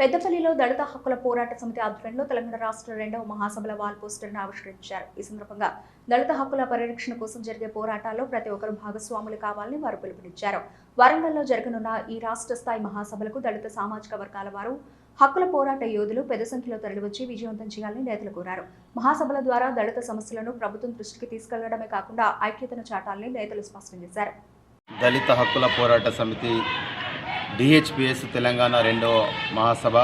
పెద్దపల్లిలో దళిత హక్కుల పోరాట సమితి ఆధ్వర్యంలో తెలంగాణ రాష్ట్ర 2వ మహాసభల వాల్ పోస్టర్ను ఆవిష్కరించారు. ఈ సందర్భంగా దళిత హక్కుల పరిరక్షణ కోసం జరిగే పోరాటాల్లో ప్రతి ఒక్కరూ భాగస్వాములు కావాలని వారు పిలుపునిచ్చారు. వరంగల్లో జరగనున్న ఈ రాష్ట్ర స్థాయి మహాసభలకు దళిత సామాజిక వర్గాల వారు, హక్కుల పోరాట యోధులు పెద్ద సంఖ్యలో తరలివచ్చి విజయవంతం చేయాలని నేతలు కోరారు. మహాసభల ద్వారా దళిత సమస్యలను ప్రభుత్వం దృష్టికి తీసుకెళ్లడమే కాకుండా ఐక్యతను చాటాలని నేతలు స్పష్టం చేశారు. దళిత హక్కుల పోరాట సమితి డిహెచ్పిఎస్ తెలంగాణ 2వ మహాసభ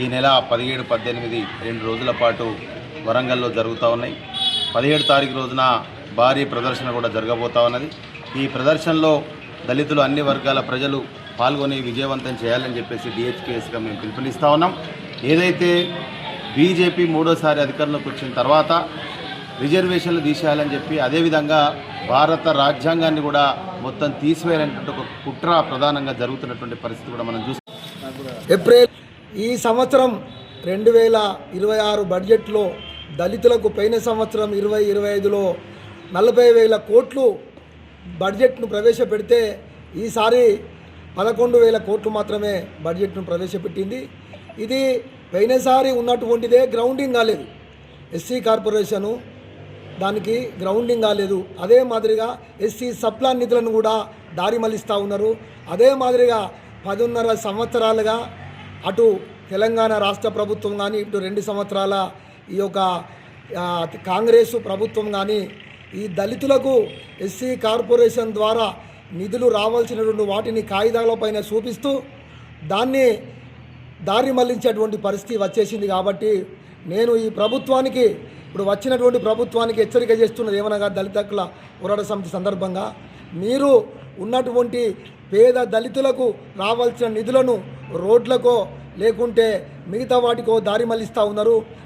ఈ నెల 17, 18 2 రోజుల పాటు వరంగల్లో జరుగుతూ ఉన్నాయి. 17 తారీఖు రోజున భారీ ప్రదర్శన కూడా జరగబోతూ ఉన్నది. ఈ ప్రదర్శనలో దళితులు అన్ని వర్గాల ప్రజలు పాల్గొని విజయవంతం చేయాలని చెప్పేసి డిహెచ్పిఎస్గా మేము పిలుపునిస్తూ ఉన్నాం. ఏదైతే బీజేపీ 3వసారి అధికారంలోకి వచ్చిన తర్వాత రిజర్వేషన్లు తీసేయాలని చెప్పి, అదేవిధంగా భారత రాజ్యాంగాన్ని కూడా మొత్తం తీసివేయాలనేటువంటి ఒక కుట్ర ప్రధానంగా జరుగుతున్నటువంటి పరిస్థితి కూడా మనం చూస్తాం. ఏప్రిల్ ఈ సంవత్సరం 2026 బడ్జెట్లో దళితులకు పోయిన సంవత్సరం 2025లో 40,000 కోట్లు బడ్జెట్ను ప్రవేశపెడితే ఈసారి 11,000 కోట్లు మాత్రమే బడ్జెట్ను ప్రవేశపెట్టింది. ఇది పోయినసారి ఉన్నటువంటిదే, గ్రౌండింగ్ కాలేదు. ఎస్సీ కార్పొరేషను దానికి గ్రౌండింగ్ కాలేదు. అదే మాదిరిగా ఎస్సీ సప్లాన్ నిధులను కూడా దారి మళ్లిస్తూ ఉన్నారు. అదే మాదిరిగా 10.5 సంవత్సరాలుగా అటు తెలంగాణ రాష్ట్ర ప్రభుత్వం కానీ, ఇటు 2 సంవత్సరాల ఈ యొక్క కాంగ్రెస్ ప్రభుత్వం కానీ ఈ దళితులకు ఎస్సీ కార్పొరేషన్ ద్వారా నిధులు రావాల్సినటువంటి వాటిని కాగితాలపైన చూపిస్తూ దాన్ని దారి మళ్లించేటువంటి పరిస్థితి వచ్చేసింది. కాబట్టి నేను ఈ ప్రభుత్వానికి, ఇప్పుడు వచ్చినటువంటి ప్రభుత్వానికి హెచ్చరిక చేస్తున్నది ఏమనగా, దళిత హక్కుల పోరాట సమితి సందర్భంగా మీరు ఉన్నటువంటి పేద దళితులకు రావాల్సిన నిధులను రోడ్లకో లేకుంటే మిగతా వాటికో దారి మళ్లిస్తూ ఉన్నారు.